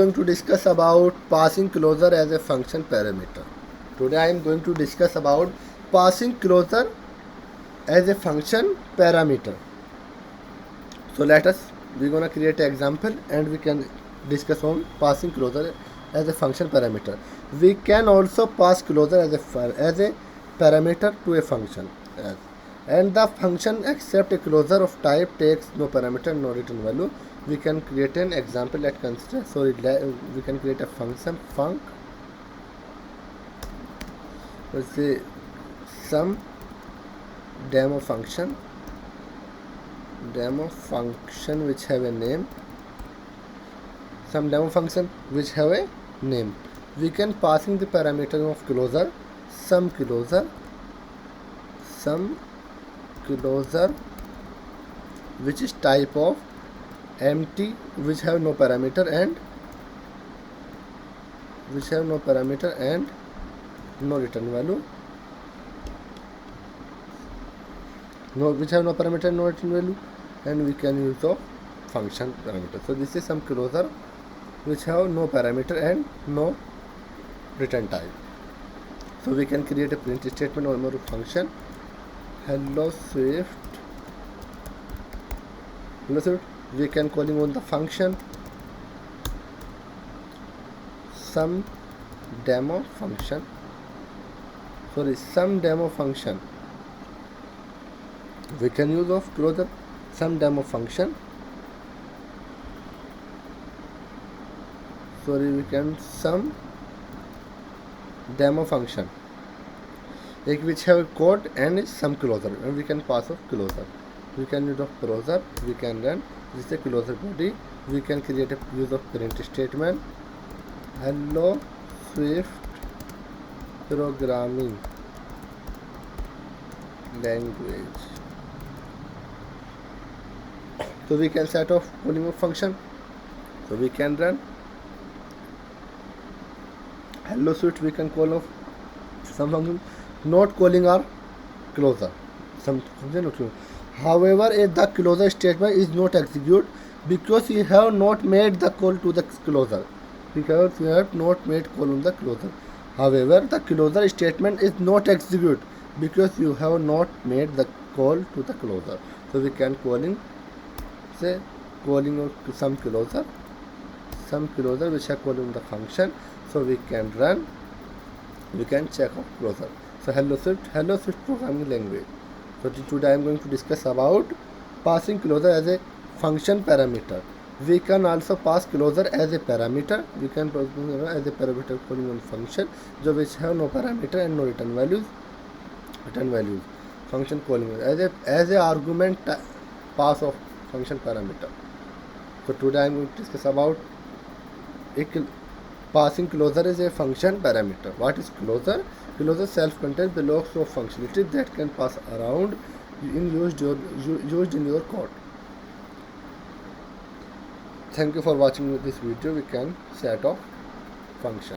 Going to discuss about passing closure as a function parameter. Today I am going to discuss about passing closure as a function parameter. So we're gonna create an example and we can discuss on passing closure as a function parameter. We can also pass closure as a parameter to a function, and the function accept a closure of type takes no parameter, no return value. We can create an example. Let's consider. So we can create a function func. Let's say some demo function which have a name. Some demo function which have a name. We can passing the parameter of closure, some closure which is type of empty, which have no parameter and no return value, and we can use the function parameter. So this is some closure which have no parameter and no return type. So we can create a print statement or more function. Hello Swift. We can calling on the function some demo function. We can use of closure some demo function. We can some demo function which have a code and some closure, and we can pass of closure. We can use of closure. We can run. This is a closure body. We can create a use of print statement. Hello Swift programming language. So we can set off calling of function. So we can run. Hello Swift. We can call of some function, not calling our closure. Some function not closure. However, if the closure statement is not executed because you have not made the call to the closure. Because you have not made call on the closure. However, the closure statement is not executed because you have not made the call to the closure. So we can calling of some closure which are calling the function. So we can run. We can check of closure. So hello Swift programming language. So today I am going to discuss about passing closure as a function parameter. We can also pass closure as a parameter. We can pass as a parameter calling on function which have no parameter and no return values. Function calling as a argument pass of function parameter. So today I am going to discuss about passing closure as a function parameter. What is closure? Closure self-contained blocks of functionality that can pass around used in your code. Thank you for watching this video. We can set off function.